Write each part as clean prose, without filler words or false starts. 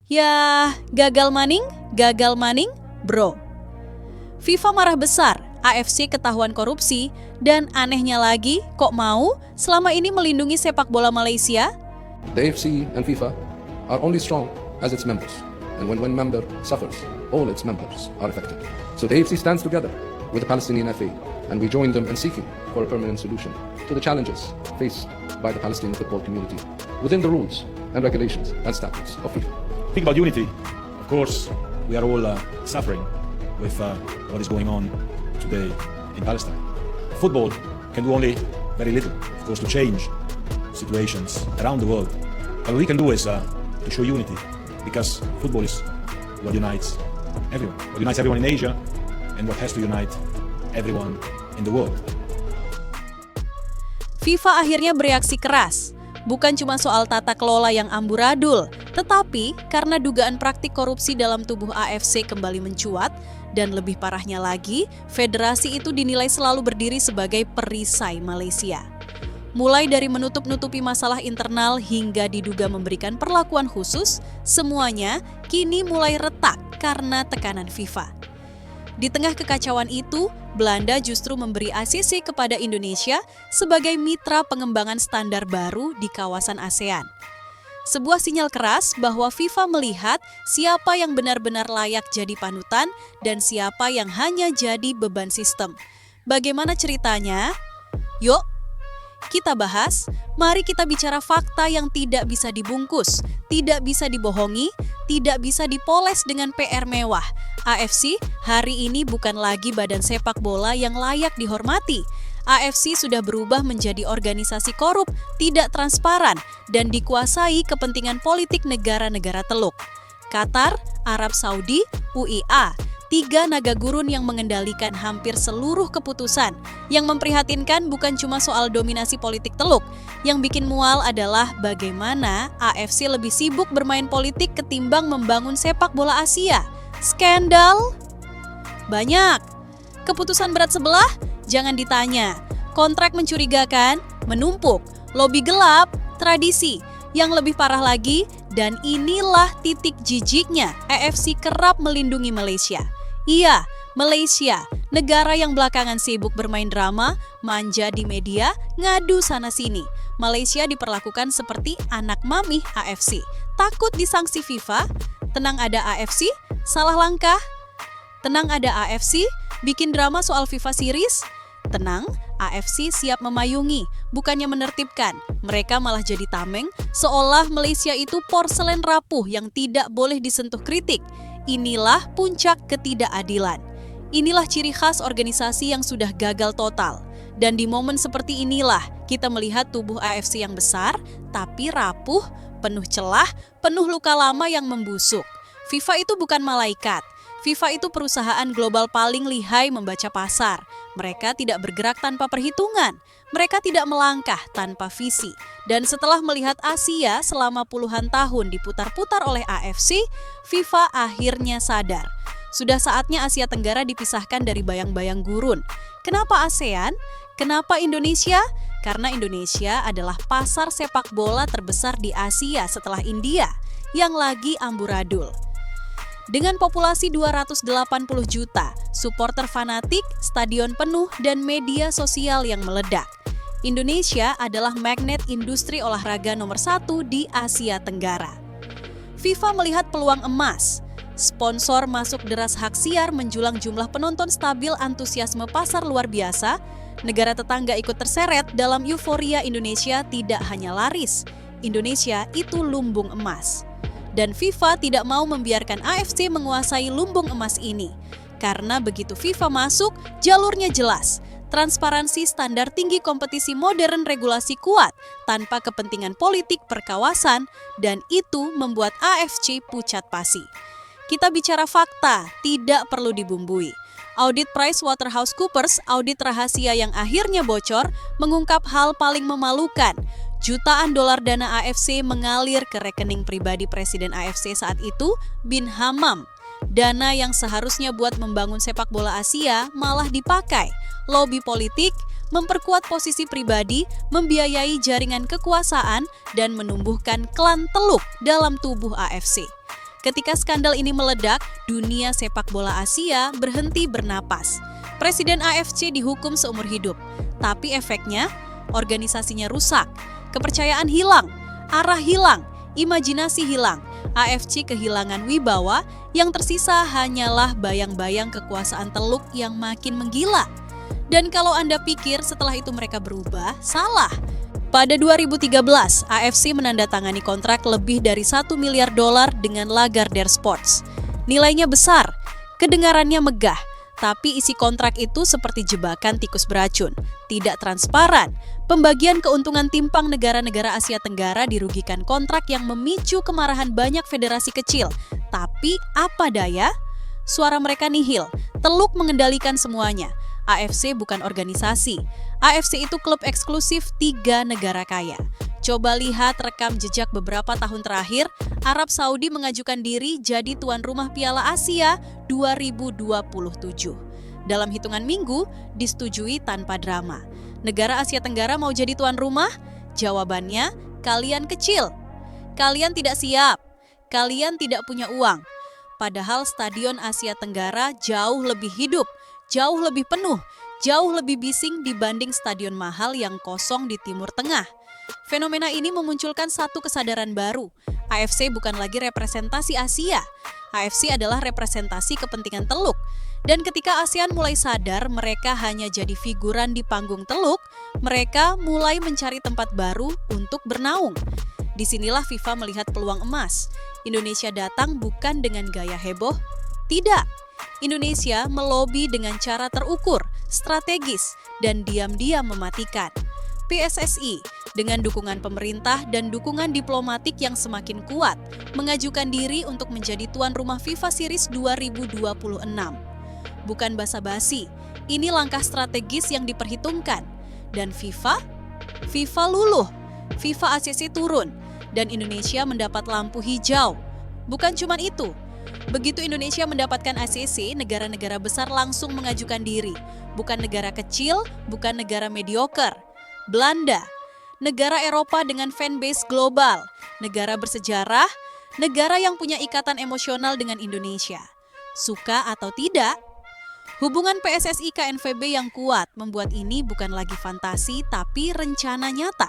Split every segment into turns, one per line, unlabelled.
Ya, gagal maning, bro. FIFA marah besar, AFC ketahuan korupsi, dan anehnya lagi, kok mau selama ini melindungi sepak bola Malaysia?
The AFC and FIFA are only strong as its members. And when one member suffers, all its members are affected. So the AFC stands together with the Palestinian FA, and we join them in seeking for a permanent solution to the challenges faced by the Palestinian football community within the rules and regulations and statutes of FIFA.
Think about unity. Of course, we are all suffering with what is going on today in Palestine. Football can do only very little, of course, to change situations around the world. But what we can do is to show unity, because football is what unites everyone. What unites everyone in Asia, and what has to unite everyone in the world.
FIFA akhirnya bereaksi keras. Bukan cuma soal tata kelola yang amburadul, tetapi karena dugaan praktik korupsi dalam tubuh AFC kembali mencuat, dan lebih parahnya lagi, federasi itu dinilai selalu berdiri sebagai perisai Malaysia. Mulai dari menutup-nutupi masalah internal hingga diduga memberikan perlakuan khusus, semuanya kini mulai retak karena tekanan FIFA. Di tengah kekacauan itu, Belanda justru memberi ACC kepada Indonesia sebagai mitra pengembangan standar baru di kawasan ASEAN. Sebuah sinyal keras bahwa FIFA melihat siapa yang benar-benar layak jadi panutan dan siapa yang hanya jadi beban sistem. Bagaimana ceritanya? Yuk, kita bahas. Mari kita bicara fakta yang tidak bisa dibungkus, tidak bisa dibohongi, tidak bisa dipoles dengan PR mewah. AFC hari ini bukan lagi badan sepak bola yang layak dihormati. AFC sudah berubah menjadi organisasi korup, tidak transparan, dan dikuasai kepentingan politik negara-negara teluk. Qatar, Arab Saudi, UIA, 3 naga gurun yang mengendalikan hampir seluruh keputusan. Yang memprihatinkan bukan cuma soal dominasi politik teluk, yang bikin mual adalah bagaimana AFC lebih sibuk bermain politik ketimbang membangun sepak bola Asia. Skandal? Banyak. Keputusan berat sebelah? Jangan ditanya. Kontrak mencurigakan? Menumpuk. Lobi gelap? Tradisi. Yang lebih parah lagi, dan inilah titik jijiknya, AFC kerap melindungi Malaysia. Iya, Malaysia, negara yang belakangan sibuk bermain drama, manja di media, ngadu sana-sini. Malaysia diperlakukan seperti anak mamih AFC. Takut disanksi FIFA? Tenang ada AFC? Salah langkah? Tenang ada AFC? Bikin drama soal FIFA series? Tenang, AFC siap memayungi, bukannya menertibkan. Mereka malah jadi tameng, seolah Malaysia itu porselen rapuh yang tidak boleh disentuh kritik. Inilah puncak ketidakadilan. Inilah ciri khas organisasi yang sudah gagal total. Dan di momen seperti inilah kita melihat tubuh AFC yang besar, tapi rapuh, penuh celah, penuh luka lama yang membusuk. FIFA itu bukan malaikat. FIFA itu perusahaan global paling lihai membaca pasar. Mereka tidak bergerak tanpa perhitungan. Mereka tidak melangkah tanpa visi. Dan setelah melihat Asia selama puluhan tahun diputar-putar oleh AFC, FIFA akhirnya sadar. Sudah saatnya Asia Tenggara dipisahkan dari bayang-bayang gurun. Kenapa ASEAN? Kenapa Indonesia? Karena Indonesia adalah pasar sepak bola terbesar di Asia setelah India, yang lagi amburadul. Dengan populasi 280 juta, supporter fanatik, stadion penuh, dan media sosial yang meledak. Indonesia adalah magnet industri olahraga nomor 1 di Asia Tenggara. FIFA melihat peluang emas. Sponsor masuk deras hak siar menjulang jumlah penonton stabil antusiasme pasar luar biasa. Negara tetangga ikut terseret dalam euforia Indonesia tidak hanya laris. Indonesia itu lumbung emas. Dan FIFA tidak mau membiarkan AFC menguasai lumbung emas ini. Karena begitu FIFA masuk, jalurnya jelas. Transparansi standar tinggi kompetisi modern regulasi kuat tanpa kepentingan politik perkawasan, dan itu membuat AFC pucat pasi. Kita bicara fakta, tidak perlu dibumbui. Audit PricewaterhouseCoopers, audit rahasia yang akhirnya bocor, mengungkap hal paling memalukan. Jutaan dolar dana AFC mengalir ke rekening pribadi Presiden AFC saat itu, Bin Hammam. Dana yang seharusnya buat membangun sepak bola Asia malah dipakai. Lobi politik, memperkuat posisi pribadi, membiayai jaringan kekuasaan, dan menumbuhkan klan teluk dalam tubuh AFC. Ketika skandal ini meledak, dunia sepak bola Asia berhenti bernapas. Presiden AFC dihukum seumur hidup, tapi efeknya organisasinya rusak, kepercayaan hilang, arah hilang, imajinasi hilang. AFC kehilangan wibawa, yang tersisa hanyalah bayang-bayang kekuasaan Teluk yang makin menggila. Dan kalau Anda pikir setelah itu mereka berubah, salah. Pada 2013, AFC menandatangani kontrak lebih dari $1 miliar dengan Lagardère Sports. Nilainya besar, kedengarannya megah, tapi isi kontrak itu seperti jebakan tikus beracun, tidak transparan. Pembagian keuntungan timpang negara-negara Asia Tenggara dirugikan kontrak yang memicu kemarahan banyak federasi kecil. Tapi apa daya? Suara mereka nihil, Teluk mengendalikan semuanya. AFC bukan organisasi. AFC itu klub eksklusif 3 negara kaya. Coba lihat rekam jejak beberapa tahun terakhir, Arab Saudi mengajukan diri jadi tuan rumah Piala Asia 2027. Dalam hitungan minggu, disetujui tanpa drama. Negara Asia Tenggara mau jadi tuan rumah? Jawabannya, kalian kecil. Kalian tidak siap. Kalian tidak punya uang. Padahal Stadion Asia Tenggara jauh lebih hidup, jauh lebih penuh, jauh lebih bising dibanding stadion mahal yang kosong di Timur Tengah. Fenomena ini memunculkan satu kesadaran baru. AFC bukan lagi representasi Asia. AFC adalah representasi kepentingan Teluk. Dan ketika ASEAN mulai sadar mereka hanya jadi figuran di panggung Teluk, mereka mulai mencari tempat baru untuk bernaung. Disinilah FIFA melihat peluang emas. Indonesia datang bukan dengan gaya heboh. Tidak. Indonesia melobi dengan cara terukur, strategis, dan diam-diam mematikan. PSSI dengan dukungan pemerintah dan dukungan diplomatik yang semakin kuat mengajukan diri untuk menjadi tuan rumah FIFA Series 2026. Bukan basa-basi, ini langkah strategis yang diperhitungkan. Dan FIFA luluh, FIFA ACC turun, dan Indonesia mendapat lampu hijau. Bukan cuma itu, begitu Indonesia mendapatkan ACC, negara-negara besar langsung mengajukan diri. Bukan negara kecil, bukan negara mediocre. Belanda, negara Eropa dengan fanbase global, negara bersejarah, negara yang punya ikatan emosional dengan Indonesia. Suka atau tidak, hubungan PSSI KNVB yang kuat membuat ini bukan lagi fantasi tapi rencana nyata.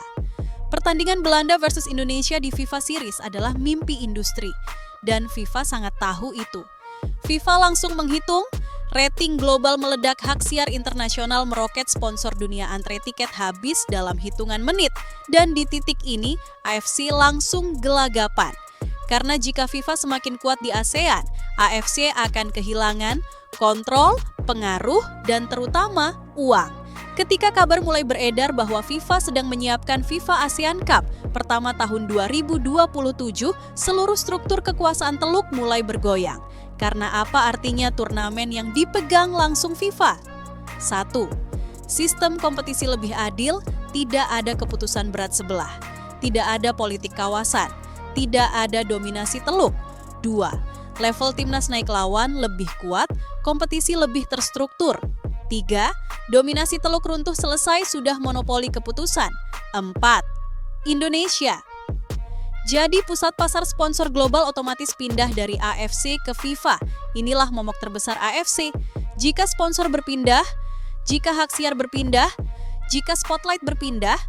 Pertandingan Belanda versus Indonesia di FIFA Series adalah mimpi industri, dan FIFA sangat tahu itu. FIFA langsung menghitung, rating global meledak, hak siar internasional meroket, sponsor dunia antre tiket habis dalam hitungan menit. Dan di titik ini, AFC langsung gelagapan. Karena jika FIFA semakin kuat di ASEAN, AFC akan kehilangan kontrol, pengaruh, dan terutama uang. Ketika kabar mulai beredar bahwa FIFA sedang menyiapkan FIFA ASEAN Cup pertama tahun 2027, seluruh struktur kekuasaan Teluk mulai bergoyang. Karena apa artinya turnamen yang dipegang langsung FIFA? 1. Sistem kompetisi lebih adil, tidak ada keputusan berat sebelah, tidak ada politik kawasan, tidak ada dominasi Teluk. 2. Level timnas naik lawan lebih kuat, kompetisi lebih terstruktur. 3. Dominasi Teluk runtuh selesai, sudah monopoli keputusan. 4. Indonesia. Jadi pusat pasar sponsor global otomatis pindah dari AFC ke FIFA. Inilah momok terbesar AFC. Jika sponsor berpindah, jika hak siar berpindah, jika spotlight berpindah,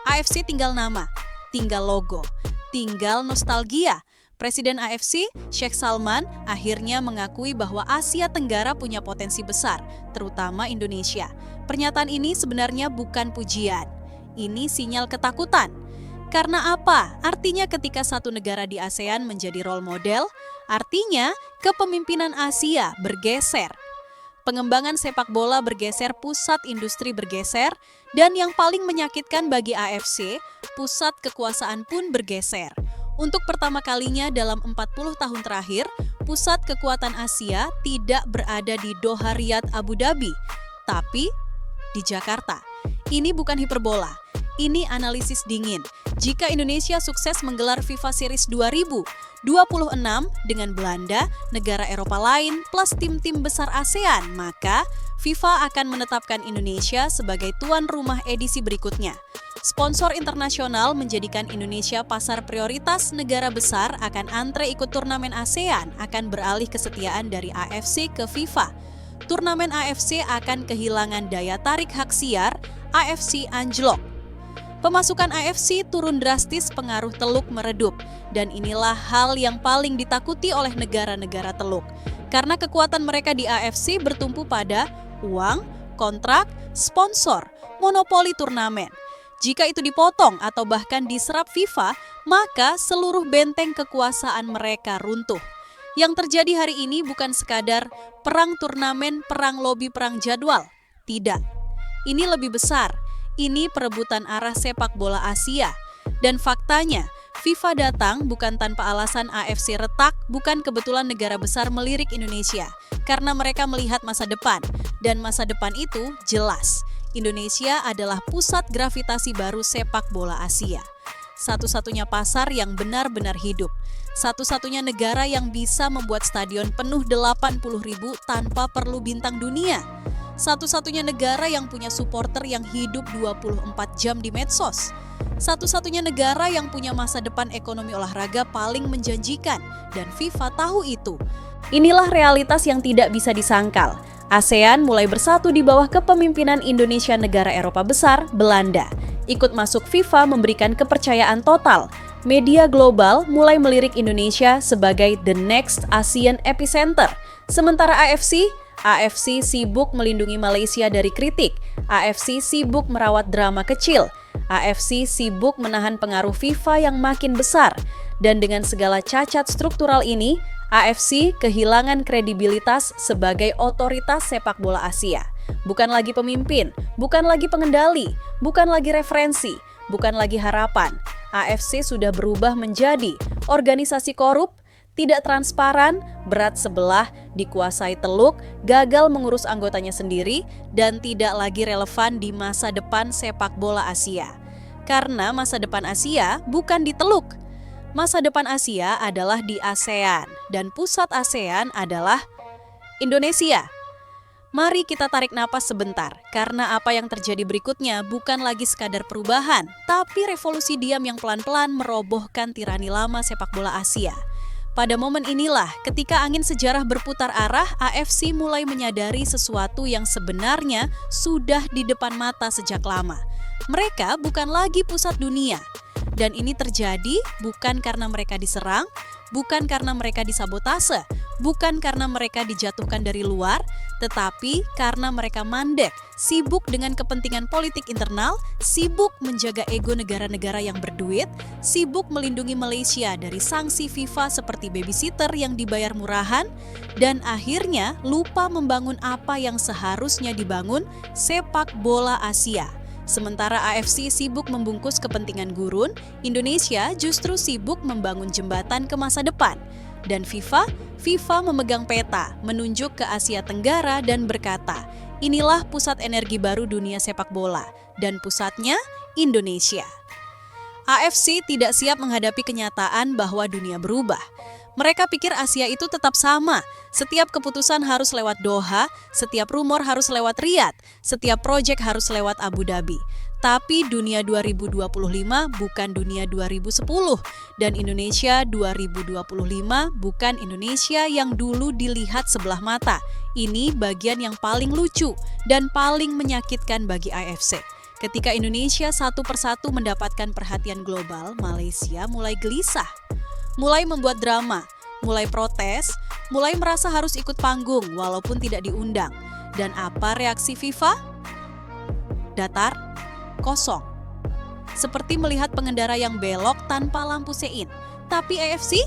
AFC tinggal nama, tinggal logo, tinggal nostalgia. Presiden AFC, Sheikh Salman, akhirnya mengakui bahwa Asia Tenggara punya potensi besar, terutama Indonesia. Pernyataan ini sebenarnya bukan pujian. Ini sinyal ketakutan. Karena apa? Artinya ketika satu negara di ASEAN menjadi role model, artinya kepemimpinan Asia bergeser. Pengembangan sepak bola bergeser, pusat industri bergeser, dan yang paling menyakitkan bagi AFC, pusat kekuasaan pun bergeser. Untuk pertama kalinya dalam 40 tahun terakhir, pusat kekuatan Asia tidak berada di Doha, Riyadh, Abu Dhabi, tapi di Jakarta. Ini bukan hiperbola. Ini analisis dingin. Jika Indonesia sukses menggelar FIFA Series 2026 dengan Belanda, negara Eropa lain, plus tim-tim besar ASEAN, maka FIFA akan menetapkan Indonesia sebagai tuan rumah edisi berikutnya. Sponsor internasional menjadikan Indonesia pasar prioritas, negara besar akan antre ikut turnamen ASEAN, akan beralih kesetiaan dari AFC ke FIFA. Turnamen AFC akan kehilangan daya tarik hak siar, AFC anjlok. Pemasukan AFC turun drastis, pengaruh Teluk meredup. Dan inilah hal yang paling ditakuti oleh negara-negara Teluk. Karena kekuatan mereka di AFC bertumpu pada uang, kontrak, sponsor, monopoli turnamen. Jika itu dipotong atau bahkan diserap FIFA, maka seluruh benteng kekuasaan mereka runtuh. Yang terjadi hari ini bukan sekadar perang turnamen, perang lobi, perang jadwal. Tidak. Ini lebih besar. Ini perebutan arah sepak bola Asia. Dan faktanya, FIFA datang bukan tanpa alasan. AFC retak, bukan kebetulan negara besar melirik Indonesia. Karena mereka melihat masa depan. Dan masa depan itu jelas. Indonesia adalah pusat gravitasi baru sepak bola Asia. Satu-satunya pasar yang benar-benar hidup. Satu-satunya negara yang bisa membuat stadion penuh 80.000 tanpa perlu bintang dunia. Satu-satunya negara yang punya supporter yang hidup 24 jam di medsos. Satu-satunya negara yang punya masa depan ekonomi olahraga paling menjanjikan, dan FIFA tahu itu. Inilah realitas yang tidak bisa disangkal. ASEAN mulai bersatu di bawah kepemimpinan Indonesia, negara Eropa besar, Belanda. Ikut masuk FIFA memberikan kepercayaan total. Media global mulai melirik Indonesia sebagai the next ASEAN epicenter. Sementara AFC sibuk melindungi Malaysia dari kritik. AFC sibuk merawat drama kecil. AFC sibuk menahan pengaruh FIFA yang makin besar. Dan dengan segala cacat struktural ini, AFC kehilangan kredibilitas sebagai otoritas sepak bola Asia. Bukan lagi pemimpin, bukan lagi pengendali, bukan lagi referensi, bukan lagi harapan. AFC sudah berubah menjadi organisasi korup, tidak transparan, berat sebelah, dikuasai Teluk, gagal mengurus anggotanya sendiri, dan tidak lagi relevan di masa depan sepak bola Asia. Karena masa depan Asia bukan di Teluk. Masa depan Asia adalah di ASEAN, dan pusat ASEAN adalah Indonesia. Mari kita tarik napas sebentar, karena apa yang terjadi berikutnya bukan lagi sekadar perubahan, tapi revolusi diam yang pelan-pelan merobohkan tirani lama sepak bola Asia. Pada momen inilah, ketika angin sejarah berputar arah, AFC mulai menyadari sesuatu yang sebenarnya sudah di depan mata sejak lama. Mereka bukan lagi pusat dunia. Dan ini terjadi bukan karena mereka diserang, bukan karena mereka disabotase, bukan karena mereka dijatuhkan dari luar, tetapi karena mereka mandek, sibuk dengan kepentingan politik internal, sibuk menjaga ego negara-negara yang berduit, sibuk melindungi Malaysia dari sanksi FIFA seperti babysitter yang dibayar murahan, dan akhirnya lupa membangun apa yang seharusnya dibangun, sepak bola Asia. Sementara AFC sibuk membungkus kepentingan gurun, Indonesia justru sibuk membangun jembatan ke masa depan. Dan FIFA memegang peta, menunjuk ke Asia Tenggara dan berkata, inilah pusat energi baru dunia sepak bola, dan pusatnya Indonesia. AFC tidak siap menghadapi kenyataan bahwa dunia berubah. Mereka pikir Asia itu tetap sama. Setiap keputusan harus lewat Doha, setiap rumor harus lewat Riyadh, setiap proyek harus lewat Abu Dhabi. Tapi dunia 2025 bukan dunia 2010 dan Indonesia 2025 bukan Indonesia yang dulu dilihat sebelah mata. Ini bagian yang paling lucu dan paling menyakitkan bagi AFC. Ketika Indonesia satu persatu mendapatkan perhatian global, Malaysia mulai gelisah. Mulai membuat drama, mulai protes, mulai merasa harus ikut panggung walaupun tidak diundang. Dan apa reaksi FIFA? Datar, kosong. Seperti melihat pengendara yang belok tanpa lampu sein. Tapi AFC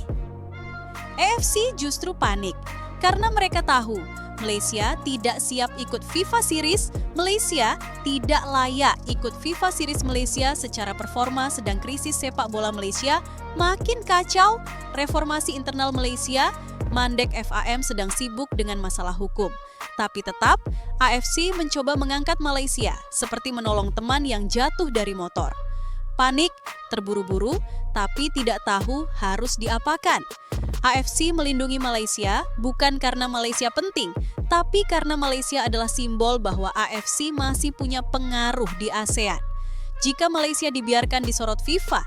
justru panik karena mereka tahu Malaysia tidak siap ikut FIFA Series, Malaysia tidak layak ikut FIFA Series Malaysia secara performa sedang krisis sepak bola Malaysia makin kacau, reformasi internal Malaysia, mandek FAM sedang sibuk dengan masalah hukum. Tapi tetap, AFC mencoba mengangkat Malaysia seperti menolong teman yang jatuh dari motor. Panik, terburu-buru, tapi tidak tahu harus diapakan. AFC melindungi Malaysia bukan karena Malaysia penting, tapi karena Malaysia adalah simbol bahwa AFC masih punya pengaruh di ASEAN. Jika Malaysia dibiarkan disorot FIFA,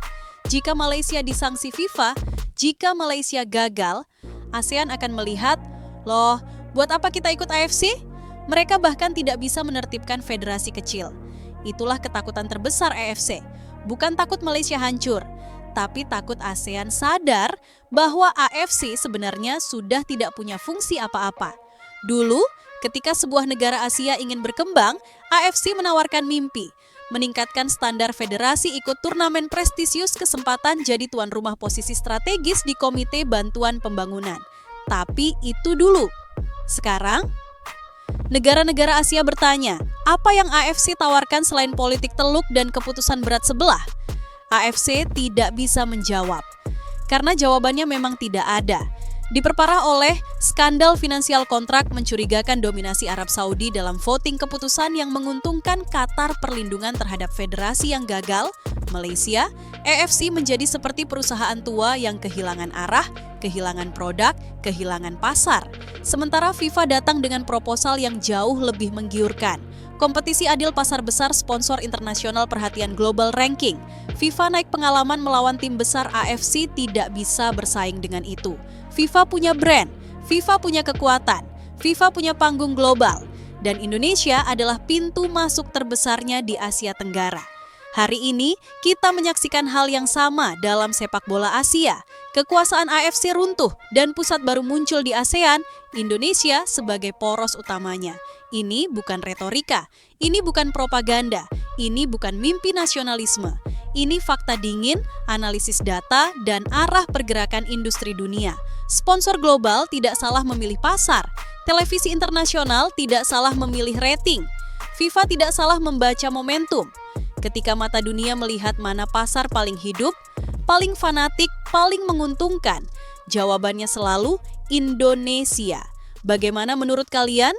jika Malaysia disanksi FIFA, jika Malaysia gagal, ASEAN akan melihat, loh, buat apa kita ikut AFC? Mereka bahkan tidak bisa menertibkan federasi kecil. Itulah ketakutan terbesar AFC. Bukan takut Malaysia hancur, tapi takut ASEAN sadar bahwa AFC sebenarnya sudah tidak punya fungsi apa-apa. Dulu, ketika sebuah negara Asia ingin berkembang, AFC menawarkan mimpi, meningkatkan standar federasi ikut turnamen prestisius kesempatan jadi tuan rumah posisi strategis di Komite Bantuan Pembangunan. Tapi itu dulu. Sekarang, negara-negara Asia bertanya, apa yang AFC tawarkan selain politik teluk dan keputusan berat sebelah? AFC tidak bisa menjawab, karena jawabannya memang tidak ada. Diperparah oleh skandal finansial kontrak mencurigakan dominasi Arab Saudi dalam voting keputusan yang menguntungkan Qatar perlindungan terhadap federasi yang gagal, Malaysia, AFC menjadi seperti perusahaan tua yang kehilangan arah, kehilangan produk, kehilangan pasar. Sementara FIFA datang dengan proposal yang jauh lebih menggiurkan. Kompetisi adil pasar besar sponsor internasional perhatian global ranking. FIFA naik pengalaman melawan tim besar AFC tidak bisa bersaing dengan itu. FIFA punya brand, FIFA punya kekuatan, FIFA punya panggung global. Dan Indonesia adalah pintu masuk terbesarnya di Asia Tenggara. Hari ini kita menyaksikan hal yang sama dalam sepak bola Asia. Kekuasaan AFC runtuh dan pusat baru muncul di ASEAN, Indonesia sebagai poros utamanya. Ini bukan retorika, ini bukan propaganda, ini bukan mimpi nasionalisme. Ini fakta dingin, analisis data, dan arah pergerakan industri dunia. Sponsor global tidak salah memilih pasar, televisi internasional tidak salah memilih rating, FIFA tidak salah membaca momentum. Ketika mata dunia melihat mana pasar paling hidup, paling fanatik, paling menguntungkan, jawabannya selalu Indonesia. Bagaimana menurut kalian?